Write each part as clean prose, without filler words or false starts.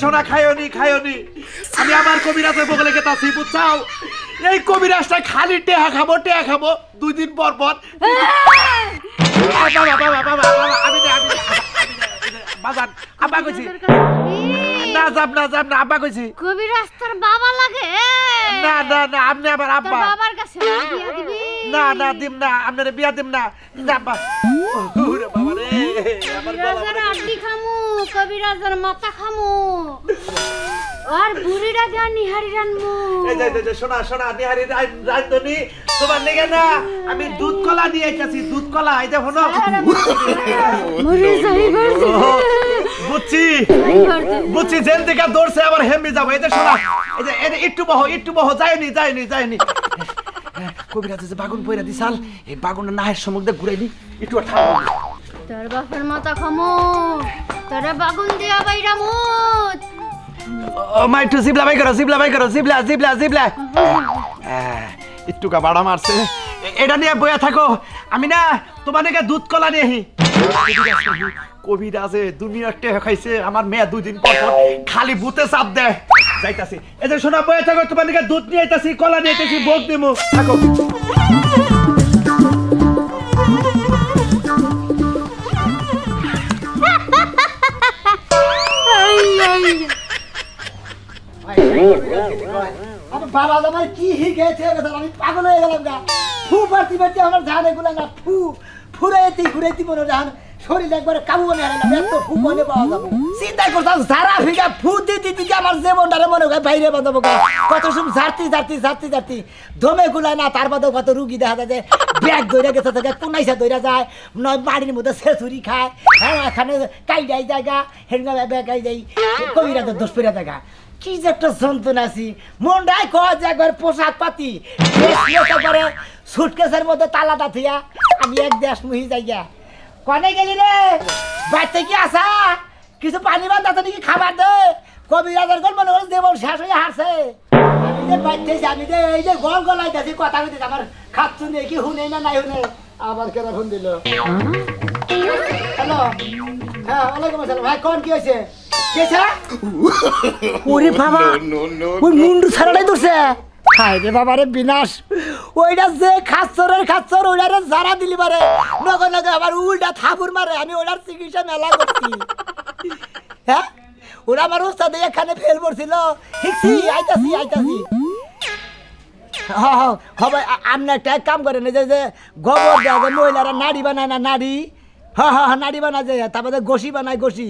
সোনা খায়নি খায়নি আমি আমার কবিরাজের বগলে গেতাছি বুঝছাও এই কবিরাজটা খালি টেহা খাবো 2 দিন পর পর আমি বাজান আব্বা কইছি না যাব না আব্বা কইছি কবিরাজ তোর বাবা লাগে না আপনি আবার আব্বা তোর বাবার কাছে বিয়া দিবি না দিম না আপনারে বিয়া দিম না আব্বা ওরে বাবা রে আমার কবিরাজের আড্ডি খামু কবিরাজের মাথা খামু আর বুড়িরা দিয়া নিহারি রানমু এই যে শোনা নিহারি রান্দনি তোমার নেগে না আমি দুধ কলা নিয়ে আইতাছি দুধ কলা এই দেখো না মরে যাই বুঝছি জেল থেকে দৌড়ছে আবার হেমে যাবো এই যে শোনা এই যে একটু বহ যায়নি কবিরাজ যে বাগুন পয়রা দিছাল এই বাগুনটা নাহের সমুদ্রে ঘুরাইনি একটু ঠান্ডা তোর বাপের মাথা খামু তোরে বাগুন দিয়া বাইরা মুত ও মাই টু জিবলা বাই করো জিবলা একটু কা বাড়া মারছে এটা নিয়ে বইয়া থাকো আমি না তোমার নাকি দুধ কলা নিয়ে আহি কবিরাজে দুনিয়ার টেহা খাইছে আমার মেয়ে 2 দিন পর খালি ভূতে চাপ দেয় যাইতাছি এই যে শোনা বইয়া থাকো তোমার নাকি দুধ নিয়ে আইতাছি কলা নিয়ে আইতাছি ভোগ দেবো থাকো বাবা আমার কি গেছে আমি পাগল হয়ে গেলাম গা ফু পারতি আমার ধান এগুলো না ফুরাইতি মনে জান শরীর একবারে কাবু মনে হয় না এত ফু মনে পাওয়া যাবো চিন্তা করতাম সারা ফিকা ফু দিতে আমার জীবনটারে মনে হয় বাইরে বাঁধাবো কত সময় ঝাড়তি দমে গুলায় না তার বাদেও কত রুগী দেখা যায় যে ব্যাগ ধরে গেছে থেকে কোনাইসা ধরে যায় নয় বাড়ির মধ্যে ছেঁচুরি খায় হ্যাঁ এখানে কাইডাই জায়গা হেঙ্গা ব্যাগাই যাই কবিরাজের দোষ পেরা জায়গা কি যে একটা যন্ত্রণা আছি মনটাই কয় যে একবার পোশাক পাতি একবারে সুটকেসের মধ্যে তালাটা থিয়া আমি এক দেশ মুহি যাইয়া কনে গেলি রে বাড়িতে কি আসা কিছু পানি বাদ আছে নাকি খাবার দে কবিরাজের গল মনে হল দেবল শেষ হয়ে হারছে আমি যে বাড়িতে আমি যে এই যে গল গলাই যাচ্ছি কথা কইতে আমার খাচ্ছু নেই কি হুনে না নাই হুনে আবার কেন ফোন দিল হ্যালো হ্যাঁ ওয়ালাইকুম আসসালাম ভাই কোন কি হয়েছে ওরে বাবা ওই মুন্ডু ছাড়াটাই ধরছে হায় রে বাবা রে বিনাশ ওইটা যে খাচ্ছর ওইটারে যারা দিলি পারে নগে আবার উল্টা থাপুর মারে আমি ওটার চিকিৎসা মেলা করছি হ্যাঁ ওরা আমার ওস্তাদ এখানে ফেল পড়ছিল ঠিকছি আইতাছি হ্যাঁ ভাই আপনি একটা কাম করেন যে গোবর দেওয়া যে মহিলারা নাড়ি বানায় না নাড়ি হ্যাঁ নাড়ি বানা যায় তারপরে গোসি বানায় গোসি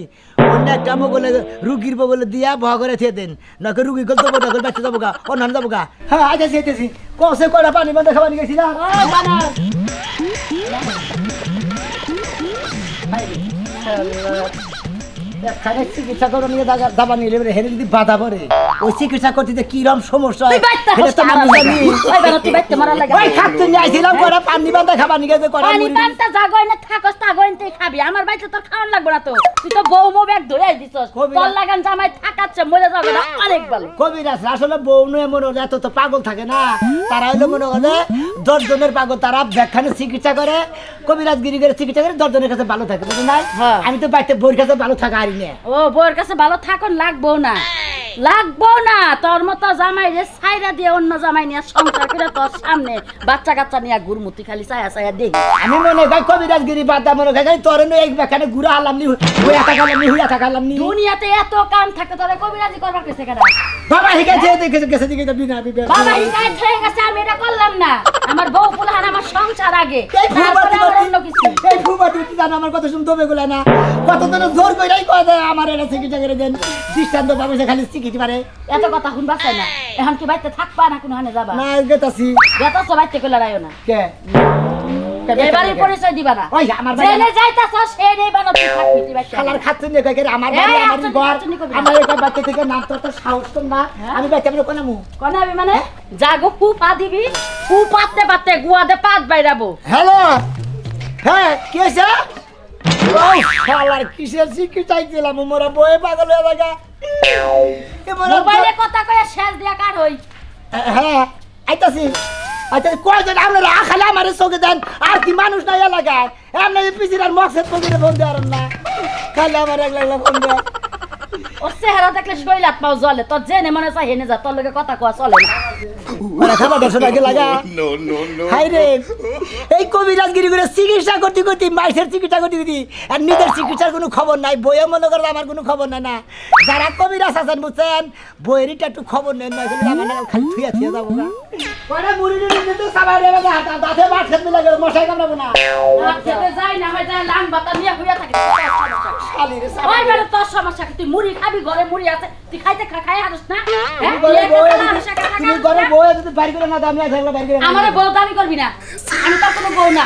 অন্য একটা বগলে রুগীর বগলে দিয়া ভয় করে থিয়ে দেন নাকি রুগী গল দেবো নকল বাচ্চা যাবো গা অন্যান্য যাবো গা হ্যাঁ আইতেছি কষে কয়টা পানি বান্ধা খাবার গেছি না একখানে চিকিৎসা করে নিয়ে দাবা নিলে হেরে যদি বাধা পড়ে ওই চিকিৎসা করতে যে কিরম সমস্যা হয় সেটা তো আমি জানি। তুই বাইতে মারা লাগে ওই খাচ্ছি নিয়ে আইছিলাম করে পানি বান্ধা খাবার নিয়ে গেছে করে পানি পান্তা জাগয় না থাকস তাগয় তুই খাবি আমার বাইতে তোর খাওয়ান লাগবে না তো তুই তো বউ মো ব্যাগ ধরে দিছস তোর লাগান জামাই থাকাচ্ছে মরে যাবে না অনেক ভালো কবিরাজ আসলে বউ নয় মনে হয় এত তো পাগল থাকে না তারা হইলো মনে করে 10 জনের পাগল তারা ব্যাখ্যানে চিকিৎসা করে কবিরাজগিরি করে চিকিৎসা করে 10 জনের কাছে ভালো থাকে বুঝলেন না আমি তো বাইতে বউর কাছে ভালো থাকা হারি না ও বউর কাছে ভালো থাকুন লাগবো না তোর মতো জামাই রে ছাইরা দিয়ে অন্য জামাই নিয়ে সংসার করে তোর সামনে বাচ্চা কাচ্চা নিয়ে গুরমুতি খালি ছায়া দেখি আমি মনে হয় কবিরাজগিরি বাদ দা মনে হয় তোর নয় এক ব্যাখ্যানে গুড়া হালাম নি হইয়া থাকালাম নি হইয়া থাকালাম নি দুনিয়াতে এত কাম থাকে তোরে কবিরাজি করবার কইছে কেন বাবা হিকাছে দেখেছে গেছে দিকে তো বিনা বিবে বাবা হিকায় হয়ে গেছে আমি এটা করলাম না আমার বউ ফুলহান আমার সংসার আগে এই তারপরে আমার অন্য কিছু এই ফুবাটি জান আমার কথা শুনতে হবে গুলা না কত দিন জোর কইরাই কয় যে আমার এটা চিকিৎসা করে দেন দৃষ্টান্ত পাবে সে খালি চিকিৎসা পারে এত কথা শুনবা চাই না এখন কি বাইতে থাকবা না কোনো হানে যাবা না গেতাছি বেতা সব বাইতে কইলা রাইও না কে এবারে পরিচয় দিবা না ওই আমার জেনে যাইতাছ সেই নেই বানা তুই থাকবি তুই বাইতে খালার খাচ্ছে নে কই আমার বাড়ি আমার ঘর আমার এই বাচ্চা থেকে নাম তো সাহস তো না আমি বাইতে আমি কোন মু কোন আমি মানে জাগো পু পা দিবি পু পাতে পাতে গুয়াতে পাত বাইরাবো হ্যালো হ্যাঁ কি আছে ওই শালার কিসের চিকিৎসা দিলাম মোরা বয়ে পাগল হয়ে লাগা মোবাইলে কথা কইয়া শেষ দিয়া কার হই হ্যাঁ আইতাছি আচ্ছা কয়জন আপনারা খালি আমার চোখে দেন আর কি মানুষ নাই এলাকায় এমনি পিছিয়ে আর মকসেদ পজিরে ফোন দেওয়ার না খালি আমার এক লাগলা ফোন দেওয়া ও চেহারা দেখলে শৈলাত পাও জলে তোর জেনে মনে চাই হেনে যা তোর লগে কথা কোয়া চলে না ওরা খাবার দর্শন আগে লাগা হাই রে এই কবিরাজগিরি করে চিকিৎসা করতে করতে মাইসের চিকিৎসা করতে করতে আর নিজের চিকিৎসার কোনো খবর নাই বইয়ে মনে করে আমার কোনো খবর নাই না যারা কবিরাজ আছেন বুঝছেন বইয়েরটা একটু খবর নেন না আমার নাগাল খালি থুয়া থুয়া যাবো না ওরা মুড়ি নিয়ে তো সাবাই রে হাতা দাঁতে বাট খেতে লাগে মশাই কামড়াবো না আর খেতে যাই না হয় যায় লাং বাতা নিয়ে হইয়া থাকে শালি রে ওই বেলা তোর সমস্যা কি তুই মুড়ি খাবি ঘরে মুড়ি আছে তুই খাইতে খাই হারস না হ্যাঁ তুমি ঘরে বউ যদি বাইরে করে না দামি আছে বাইরে করে আমারে বউ দাবি করবি না আমি তোর কোনো বউ না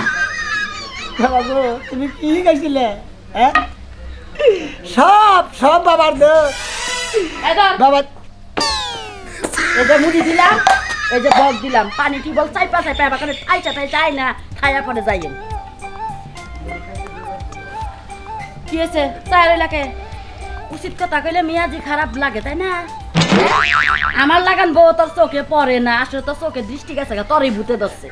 বাবু তুমি কি গাইছিলে হ্যাঁ সব সব বাবার দোষ এই ধর বাবা এই যে মুড়ি দিলাম এই যে বক দিলাম পানি টিবল চাইপা বাকানে খাইছা তাই যাই না খাইয়া পরে যাইয়েন কি হয়েছে চায়ের এলাকে উচিত কথা কইলে মিয়াজি খারাপ লাগে তাই না আমার লাগান বউ তোর চোখে পড়ে না আসলে তোর চোখে দৃষ্টি গেছে তোরই ভূতে ধরছে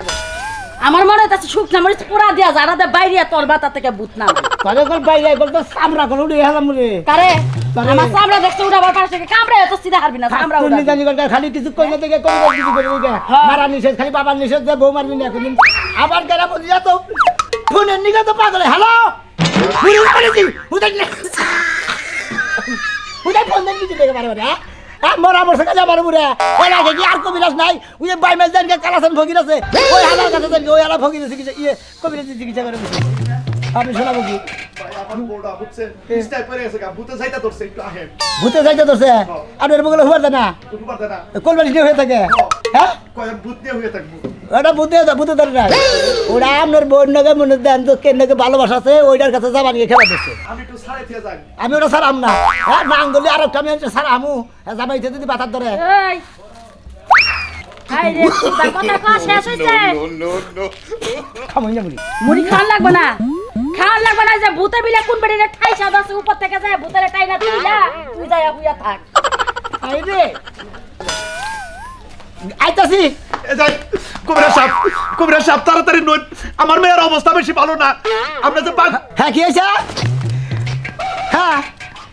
আমার মনে হচ্ছে শুকনা মরিচ পুরা দিয়া যারা দে বাইরে তোর বাতা থেকে ভূত না কতক্ষণ বাইরে বলতো চামড়া করে উড়ে গেলাম রে কারে আমার চামড়া দেখছে উড়াবার পাশ থেকে কামড়ে তো সিধা হারবি না চামড়া উড়া তুমি জানি করে খালি কিছু কইলে থেকে কোন কিছু করে দিবে মারা নিষেধ খালি বাবার নিষেধ যে বউ মারবি না এখন আবার কেন বলি যা তো ফোনের নিগে তো পাগল হ্যালো মুড়ি মারিছি উদাই ফোন দেন কিছু দেখে মারবে হ্যাঁ মোরা মোর সঙ্গে যাবার মুরে ওই লাগে কি আর কবিরাজ নাই ওই যে বাইমেল দেন কে কালাসান ফকির আছে ওই হালার কাছে দেন ওই হালা ফকির চিকিৎসা ইয়ে কবিরাজ চিকিৎসা করে আমি শোনাবো কি আমার বড়টা বুঝছে স্টাইল করে গেছে ভূতে যাইতা ধরছে একটু আহে ভূতে যাইতে ধরছে আর এর বগলে হুয়ার না তুমি পারতে না কোলবাড়ি দিয়ে হয়ে থাকে হ্যাঁ কয় ভূত দিয়ে হয়ে থাকবো ওটা ভূতে ধরে না ওরা আপনার বোন নাকি মনে দেন তো কে নাকি ভালোবাসা আছে ওইটার কাছে যাবা নিয়ে খেলা দিচ্ছে আমি একটু ছাড়াই দিয়ে যাই আমি ওটা সারাম না হ্যাঁ না আঙ্গুলি আর একটা আমি সারা আমু যাবা ইতে যদি বাতার ধরে এই হাই রে তোর কথা কয়া শেষ হইছে খামই না মুড়ি মুড়ি খাওয়ান লাগবে না যে ভূতে বিলে কোন বেড়ে ঠাই সাদা আছে উপর থেকে যায় ভূতের টাইনা দিলা তুই যায় হুইয়া থাক আই রে আইতাছি এ যাই কবিরা সাহেব তাড়াতাড়ি নই আমার মেয়ের অবস্থা বেশি ভালো না আমরা যে হ্যাঁ কি হয়েছে হ্যাঁ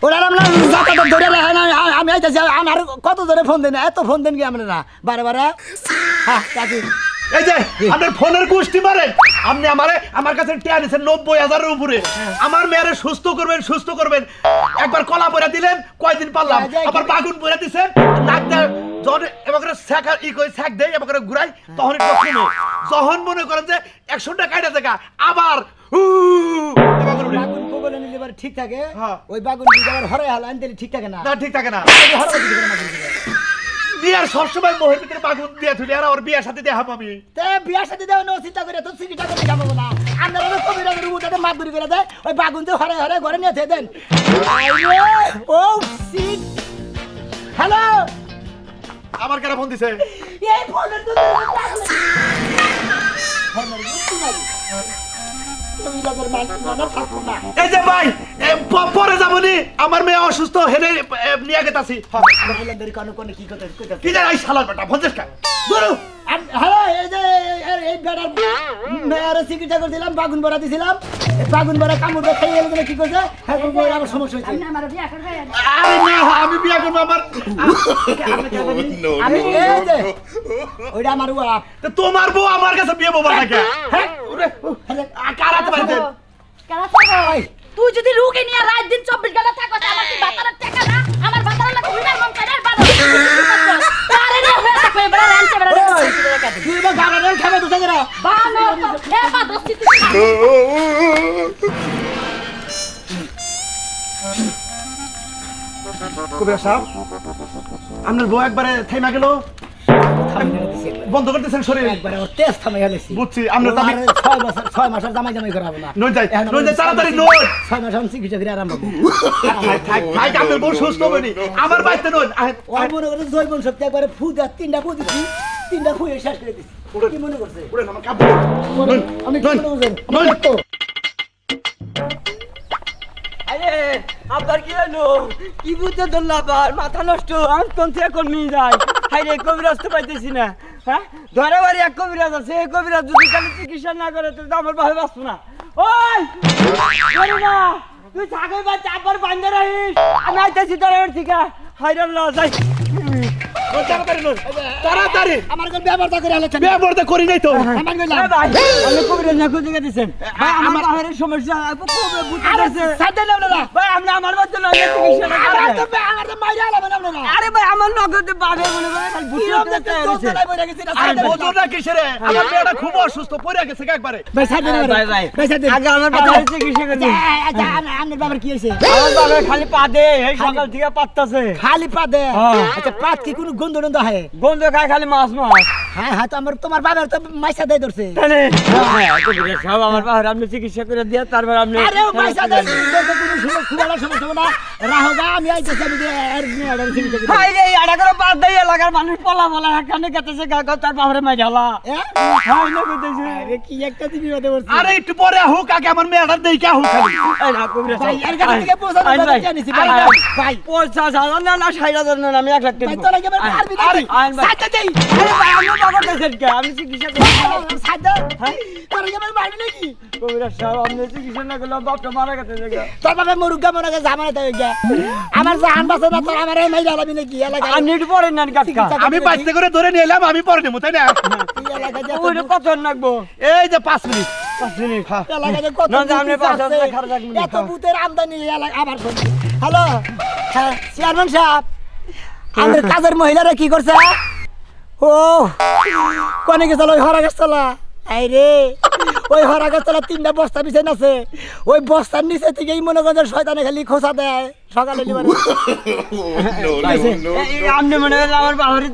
ওরা আমরা যাতায়াত ধরে রাখেন আমি আইতাছি আমার কত ধরে ফোন দেন এত ফোন দেন কি আমরা না বারে বারে হ্যাঁ কাকি এই যে আপনার ফোনের গোষ্ঠী মারেন আপনি আমার কাছে টিয়া নিছেন 90,000 উপরে আমার মেয়েরে সুস্থ করবেন একবার কলা পয়রা দিলেন কয়দিন পারলাম আবার বাগুন পয়রা দিছেন নাক দিয়ে জন এবারে ছাকা ছাক দেয় এবারে ঘুরাই তখন একটু শুনে যখন মনে করেন যে 100 টাকা কাটা জায়গা আবার বাগুন কোবলে নিলে এবার ঠিক থাকে ওই বাগুন যদি আবার হরে হাল আনতে ঠিক থাকে না ঠিক থাকে না বিয়ার সবসময় মোহের ভিতরে বাগুন দিয়ে তুলি আর ওর বিয়ার সাথে দেখা পাবি তে বিয়ার সাথে দেও না চিন্তা করে তো সিকিটা করে যাবো না আপনারা তো কবিরাজের উঠাতে মাছ ধরে করে দেয় ওই বাগুন তো হরে হরে ঘরে নিয়ে দেন ও সিট হ্যালো আমার কেন ফোন দিছে এই ফোনের তো এই যে ভাই পরে যাবনি আমার মেয়ে অসুস্থ হেরে নিয়ে গেতাছি কি জানাই শালার বেটা ভঞ্জেশ কা ধরো হ্যালো এই যে এই বেটার মেয়ের চিকিৎসা করছিলাম বাগুন বড়া দিছিলাম বাগুন বড়া কামড় খেয়ে গেলে কি করছে হ্যাঁ আমার সমস্যা হয়েছে আপনি আমার বিয়া করবেন আরে না আমি বিয়া করব আমার আমি এই যে ওইটা আমার বাপ তো তোমার বউ আমার কাছে বিয়ে বলবা না কে হ্যাঁ কারাতে পারতে কারা থাকো তুই যদি রুকে নিয়ে রাত দিন 24 ঘন্টা থাকো আমার কি বাতারের টাকা না আমার বাতারের লাগা উইনার মন কাটার বানো আরে না হয়ে থাকবে বড় রানছে বড় তুই তো গাগারের খাবে তো জায়গা বানো এ বা দস্তি কবির সাহেব আপনার বউ একবারে থাইমা গেল বন্ধ করতেছেন শরীর একবারে ওর তেজ থামে গেলেছি বুঝছি আমরা তো 6 মাসের জামাই করাবো না নই যাই তাড়াতাড়ি নই 6 মাস আমি চিকিৎসা করে আরাম পাবো ভাই আপনার বউ সুস্থ হবে নি আমার বাড়িতে নই ওর মনে করে জৈবন শক্তি একবারে ফু দেওয়া 3টা ফু দিচ্ছি 3টা ফু শেষ করে দিচ্ছি কি মনে করছে পুরো আমার কাপ আমি কি মনে করছেন তো আরে আবার কি হলো কি বুঝতে ধরল আবার মাথা নষ্ট আমি কোন থেকে কোন নিয়ে যাই হাইরে কবিরাজ তো পাইতেছি না হ্যাঁ ধরে বাড়ি এক কবিরাজ আছে এই কবিরাজ যদি খালি চিকিৎসা না করে তো আমার ভাবে বাঁচবো না ওই ধরে না তুই থাকে বা চাপর বান্ধে রহিস আমি আইতেছি তোর থেকে হাইরে আল্লাহ যাই তাড়াতাড়ি আমার কোন ব্যবহারটা করে আলো বিয়ে বলতে করি নাই তো আমার কইলাম ভাই আমি কবিরাজ না খুঁজে গেছেন ভাই আমার বাহিরের সমস্যা কবে বুঝতেছে সাথে নেব না ভাই আমরা আমার মধ্যে নয় চিকিৎসা না করে আমার তো মাইরা আলাম না আরে ভাই আমার নগদে বাড়ে মনে করে খালি বুঝতে বোঝোটা কিসেরে আমার মেয়েটা খুব অসুস্থ পড়ে গেছে একবারে ভাই সাথে নেব ভাই ভাই ভাই সাথে আগে আমার বাবা চিকিৎসা করে দিন আচ্ছা আমার বাবার কি হইছে আমার বাবা খালি পা দে এই সকাল থেকে পাততাছে খালি পা দে হ্যাঁ। আচ্ছা পাত কি কোনো গন্ধ টন্ধ হয় গন্ধ খায় খালি মাছ হ্যাঁ হ্যাঁ তো তোমার বাবার তো মাইসা দেয় ধরছে তাহলে সব আমার বাবার আপনি চিকিৎসা করে দিয়ে তারপর আপনি আরে মাইসা দেয় কোনো খুব ভালো সমস্যা না রাহবা আমি আইতেছি আমি আর চিকিৎসা করি হাই রে আড়া করে পা দেই এলাকার মানুষ পলা পলা কানে গেতেছে গা তার বাবারে মাই ঢালা হাই না কইতেছে আরে কি একটা দিবি বাদে বলছি আরে একটু পরে হোক আগে আমার মেয়েটার দেইকা হোক খালি এই না কবিরা ভাই এর কাছে থেকে পৌঁছানো ভাই জানিছি ভাই ভাই পয়সা না না 60,000 না আমি 1 লাখ টাকা ভাই দিব তোরা কেমন পারবি না আরে আইন ভাই সাথে দেই আরে ভাই আমি বাবা দেন কে আমি চিকিৎসা করি সাথে তোরা কেমন মারবি নাকি কবিরা সাহেব আপনি চিকিৎসা না করলে বাপটা মারা গেছে জায়গা তোর বাবা মরুগা মনে গেছে জামানে তাই গিয়া আমার জান বাসে না তোর আমার মাই জ্বালাবি নাকি এলাকায় আমি একটু পরে নেন কাটকা আমি বাইতে করে ধরে নিয়ে এলাম আমি পরে নেবো তাই না এলাকায় ওইটা কত লাগবো এই যে 5 মিনিট 5 মিনিট এলাকায় কত না, না, আপনি বুথ পাঁচ হাজার আছে, খারাপ লাগবে না। এত বুথের আমদানি এলাকা আবার হ্যালো হ্যাঁ চেয়ারম্যান সাহেব আমাদের কাজের মহিলারা কি করছে ও কোনে গেছিল ওই হরা গেছিল আই রে ওই হরা গাছতলা 3টা বস্তা বিছাইন আছে ওই বস্তার নিচে থেকেই মনে করেন শয়তানে খালি খোসা দেয় সকালে লিবারে আপনি মনে হয় আমার বাবারে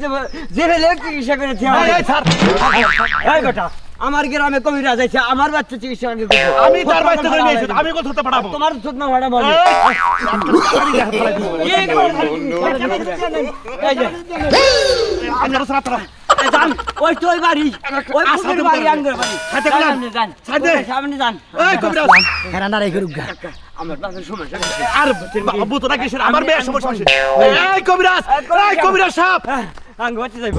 যে ফেলে চিকিৎসা করেছি এই স্যার এই বেটা আমার গ্রামে কবিরা যাইছে আমার বাচ্চা চিকিৎসা করবে আমি তার বাইতে করে নিয়েছি আমি কোথাতে পাঠাবো তোমার সুতনা ভাড়া বলে আপনারা সাতরা জান ওই তো ওই বাড়ি ওই পুকুর বাড়ি আঙ্গুর বাড়ি সাথে গেলাম। আপনি যান সাথে। সামনে যান এই কবিরাজ হেরা না রেখে রুগা আমার বাবার সমস্যা আর বাবু তোরা কিসের আমার মেয়ের সমস্যা হচ্ছে এই কবিরাজ এই কবিরাজ সাহেব আঙ্গ বাচ্চা যাইব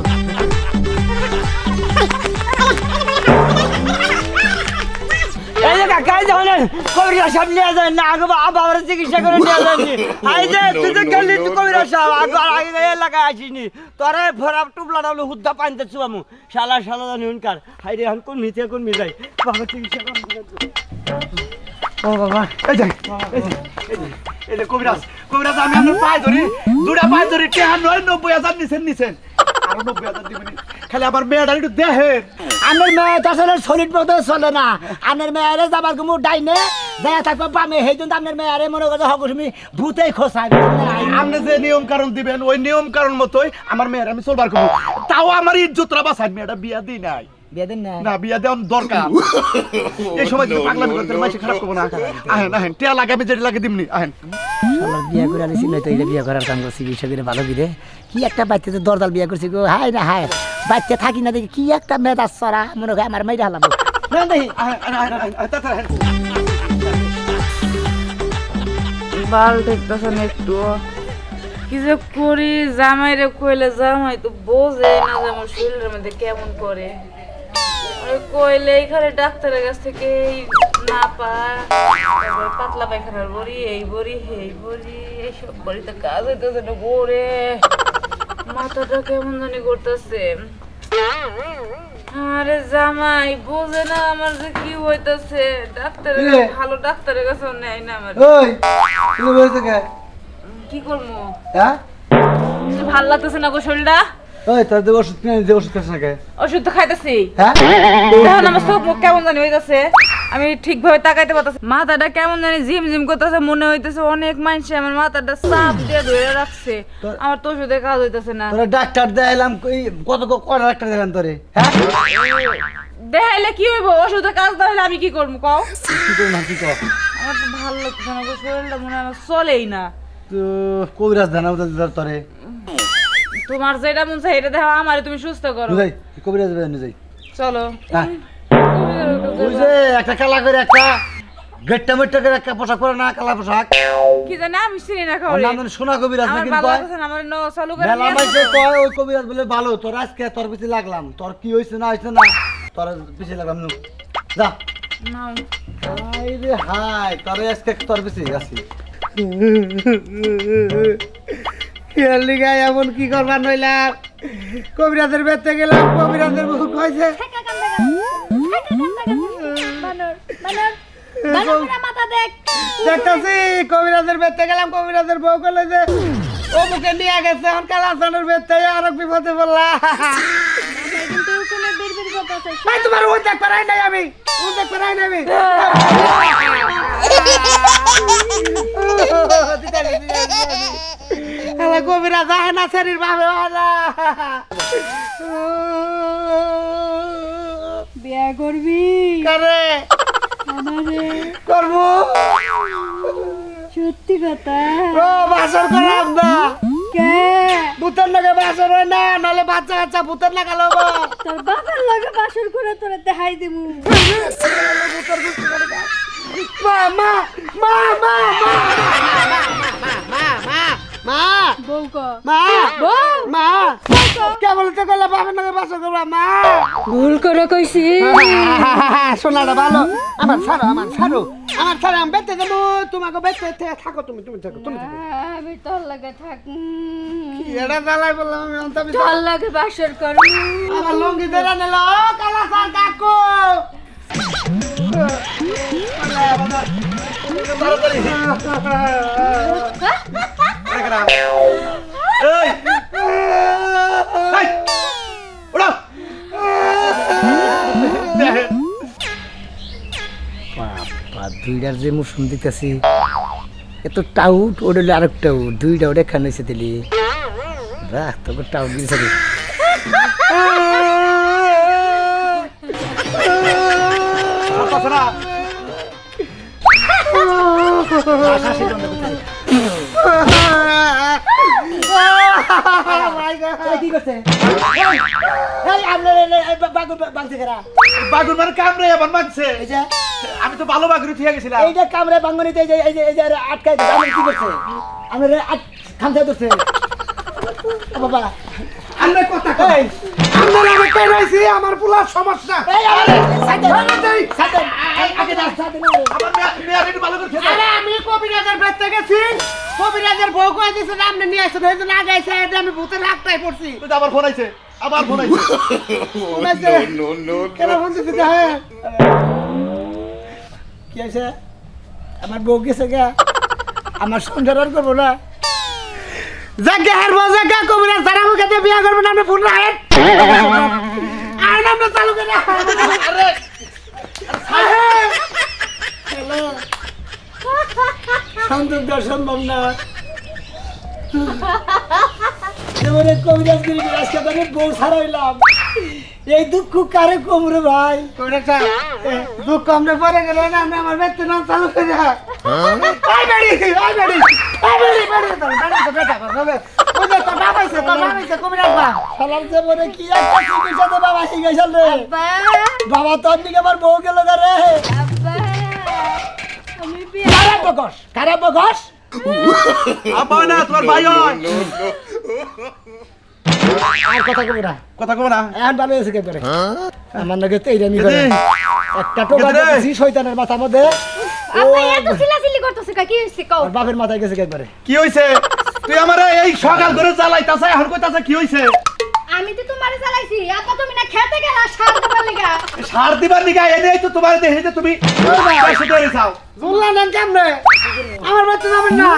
এই যে কাকা যখন কবিরা সাহেব নিয়ে যায় না আগে বাবার চিকিৎসা করে নিয়ে যায়নি এই যে তুই তো গেলি তুই কবিরা সাহেব আগে এলাকায় আসিনি তোরা ভরা টুপলা ডাবলু হুদ্দা পানিতে চুয়ামু শালা শালা জানি উনকার হাই রে এখন কোন মিথে কোন মিজাই বাবা চিকিৎসা করে ও বাবা এই যে এই যে কবিরাজ কবিরাজ আমি আপনার পায়ে ধরি দুটা পায়ে ধরি 90,000 নিছেন আর 90,000 দিবেন খালি আমার মেয়েটা একটু দেখেন। আমার মেয়ে তো আসলে সলিড মতো চলে না। আমার মেয়েরে যাবার গুমু ডাইনে দেয়া থাকবো বামে, সেই জন্য আপনার মেয়েরে মনে করছে হকুমি ভূতেই খোসায়। আপনি যে নিয়ম কারণ দিবেন ওই নিয়ম কারণ মতোই আমার মেয়ের আমি চলবার করবো। তাও আমার ইজ্জতটা বাঁচাই, মেয়েটা বিয়া দিই নাই। বিয়ে দেন না? না, বিয়া দেওয়ার দরকার। এই সময় যদি পাগলামি করতে মাসে খারাপ করবো না। আহেন আহেন, টিয়া লাগে আমি যেটা লাগে দিমনি। আহেন শালা বিয়ে করে আনিছি, নয়তো এটা বিয়ে করার কাম করছি। বিষয় করে ভালো বিরে কি একটা বাচ্চা তো দরদাল বিয়ে করছি গো। হাই না হাই, বাচ্চা থাকি না দেখি কি একটা মেয়েদাস চড়া মনে হয় আমার মেয়েটা হালাবো না দেখি। বাল দেখতেছেন একটু কি যে করি। জামাইরে কইলে জামাই তো বোঝে না যে আমার শরীরের মধ্যে কেমন করে। কইলে এখানে ডাক্তারের কাছ থেকে এই না পায়, তারপরে পাতলা পায়খানার বড়ি, এই বড়ি এই বড়ি, এইসব বড়িতে কাজ হইতেছে না করে। মাথাটা কেমন জানি করতেছে। আরে জামাই বোঝে না আমার যে কি হইতাছে। ডাক্তারের ভালো ডাক্তারের কাছে নেয় না আমার। ওই তুমি বলছো কে? কি করবো? হ্যাঁ ভাল লাগতেছে না গো শরীরটা। ওই তোর তো ওষুধ কিনে দে, ওষুধ খাস না কে? ওষুধ তো খাইতেছি। হ্যাঁ দেখুন আমার চোখ মুখ কেমন জানি হইতাছে, আমি ঠিকভাবে তাকাইতে পারতেছি। মাথাটা কেমন জানি ঝিম ঝিম করতেছে, মনে হইতেছে অনেক মানুষ আমার মাথাটা চাপ দিয়ে ধরে রাখছে। আমার তো ওষুধে কাজ হইতেছে না। তোরা ডাক্তার দেখাইলাম, কত কত ডাক্তার দেখালাম তোরে। হ্যাঁ দেখাইলে কি হইব? ওষুধে কাজ না হইলে আমি কি করবো কও? কি করবো না কি কর? আমার তো ভালো লাগছে না গো, শরীরটা মনে হয় আমার চলেই না। তো কবিরাজ জানাবো তোরে। তোমার যেটা মন চাই এটা দেখো, আমারে তুমি সুস্থ করো। বুঝাই কবিরাজ বুঝাই। চলো। হ্যাঁ বুঝে একটা কালা করে একটা গেটটা মেটটা করে একটা পোশাক পরে না, কালা পোশাক। কি জানি আমি চিনি না ওর খাওয়ারে। নাম জানি সোনা কবিরাজ আমার নাকি ভালো কয়। লাগতেছে না, আমার ন চালু করে মেলা নিয়ে মাইসে আসো। কয় ওই কবিরাজ বলে ভালো। তোর আজকে তোর পিছে লাগলাম, তোর কি হইছে না হইছে না তোর পিছে লাগলাম নু। যা নাও। হাই রে হাই, তোর আজকে তোর পিছে আছি। খেয়ালি গায়ে এমন কি করবার নইলাম। কবিরাজের বেতে গেলাম, কবিরাজের মুখ কইছে দেখতেছি। কবিরাজের বেতে গেলাম, কবিরাজের বউ কইলে যে ও মুখে নিয়ে গেছে। এখন কালাসানের বেতে আরো বিপদে পড়লাম। তোমার ও দেখ পারাই নাই আমি, ও দেখ পারাই নাই আমি। কবিরাজ আহে না শরীর ভাবে বিয়া করবি? করে আমারে করবো। সত্যি কথা? ও বাসর করাম না, কে? ভূতের লগে বাসর হয় না, নাহলে বাচ্চা বাচ্চা ভূতের লাগালো। তোর বাবার লগে বাসর করে তোরে দেখাই দিমু। মা মা মা মা মা বউ ক? মা বউ? মা কে বলতে গেলে বাবার লগে বাসর করবা? মা ভুল করে কইছি। শোনাটা ভালো। আমার ছাড়ো, আমার ছাড়ো, আমার ছাড়ো। আমি বেঁচে যাবো, তোমাকে বেঁচে থাকো। তুমি তুমি থাকো, তুমি থাকো। আমি তোর লগে থাক। এটা জ্বালাই বললাম আমি অন্তমি। তোর লগে বাসর কর। আমার লঙ্গি ধরে নিল কালা সার কাকু। এই ওরা বাবা, দুইটার যে মুসুম দিতেছি এত টাউট, ওটা হলো আরেক টাউট। দুইটা ওটা খান হয়েছে দিলি রাখ তোকে টাউট দিয়েছে। কি করছে? বাগুন মানে কামড়ে এবার মানছে। আমি তো ভালো বাগুন ঠিক গেছিলাম। এইটা কামড়ে বাঙ্গনিতে আটকাই কি করছে? আমার খামতে ধরছে। বাবা আমরা কথা কই। আমরা আমি কই রইছি আমার পুলার সমস্যা। আমি কবিরাজের বেতে গেছি, কবিরাজের বউ কয়ে দিছে আপনি নিয়ে আসছেন, হয়তো না গাইছে। আমি ভূতের রাগটাই পড়ছি। আবার ফোন আইছে, আবার ফোন আইছে। কেন ফোন দিতে যাবে? কি আছে? আমার বউ গেছে গা, আমার সংসার আর করবো না। জায়গা হারবো জায়গা কবিরাজ সারা মুখে বিয়া করবেন আপনি ফোন রাখেন আর নাম চালু করে আরে হ্যালো সন্তোষ দেওয়া সম্ভব না এবারে কবিরাজ গিরি আজকে তো আমি বউ ছাড়াইলাম এই দুঃখ কারে কমরে ভাই দুঃখ আমরা পরে গেলে না আমি আমার বেতন নাম চালু করে আই বেড়ি সালাম যে মনে কি একটা চিকিৎসা তো বাবা শিখাইছে রে বাবা তো আপনি আমার বউ গেল রে খারাপ বকস আব্বা না তোমার ভাই হয় আর কথা কব না কথা কব না এখন ভালো হয়েছে কে করে আমার নাকি তো এইটা নিবে একটা টোকা দিছি শয়তানের মাথার মধ্যে আপনি এত চিল্লাচিল্লি করতেছ কি হইছে কও আর বাপের মাথায় গেছে একবারে কি হইছে তুই আমারে এই সকাল করে জ্বালাইতাছ এখন কইতাছ কি হইছে আমি তো তোমারে চালাইছি আপা তুমি না খেতে গেলা সার দিবার লাগা সার দিবার নিগা এনেই তো তোমার দেখে যে তুমি পয়সা দিয়ে চাও জুল্লা নেন কেমনে আমার বাচ্চা যাবেন না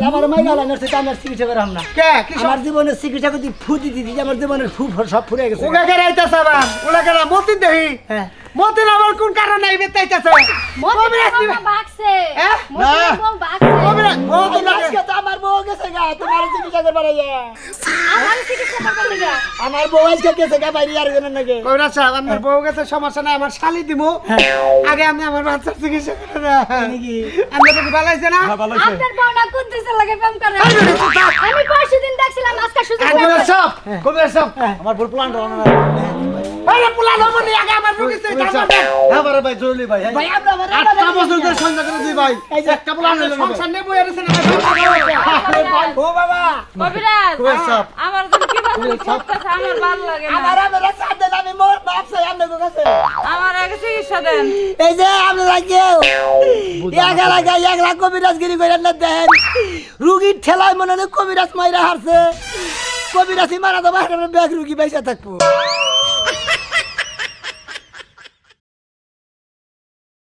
আমার মাইরা লাগাচ্ছে আমার চিকিৎসা করাম না কে আমার জীবনের চিকিৎসা করতে ফুটি দিদি আমার জীবনের সব ফুরে গেছে ওগা কে রাইতাছ আবার ওলা কে মতি দেহি হ্যাঁ মতির আবার কোন কারণে নাই বেতাইতাছে মতির বাক্সে মতির বাক্সে ও তো আজকে তো আমার বউ গেছে গা তোমার চিকিৎসা করবার আইয়া আমার চিকিৎসা করবার লাগা আমার বউ আজকে গেছে গা বাইরে আর কোন নাকি কইরা সাহেব আমার বউ গেছে সমস্যা নাই আমার শালি দিমু আগে আমি আমার বাচ্চার চিকিৎসা করে না নাকি আমরা তো ভালাইছে না হ্যাঁ ভালাইছে আপনার বউনা কোন দিছে লাগে প্রেম করে আমি পরশু দিন দেখছিলাম আজকে সুযোগ কবিরাজ সাহেব কবিরাজ সাহেব আমার বল প্ল্যান রও না আরে প্ল্যান হবে না আগে আমার রুগী সে কাম দে হ্যাঁ বড় ভাই জরুরি ভাই ভাই আমরা 8টা বছর ধরে সন্ধ্যা করে দিই ভাই একটা প্ল্যান হলো সংসার নেব এরছে না ও বাবা কবিরাজ কবিরাজ সাহেব আমার তো কি ভালো লাগতেছে আমার ভালো লাগে না আমার সাথে আমি মোর বাপ সে আপনাদের কাছে আমার আগে চিকিৎসা দেন এই যে আপনি লাগিও এক লাখ কবিরাজগিরি করে না দেন রুগীর ঠেলায় মনে হয় কবিরাজ মাইরা হারছে কবিরাজি মারা তো বাইরে ব্যাগ রুগী পয়সা থাকবো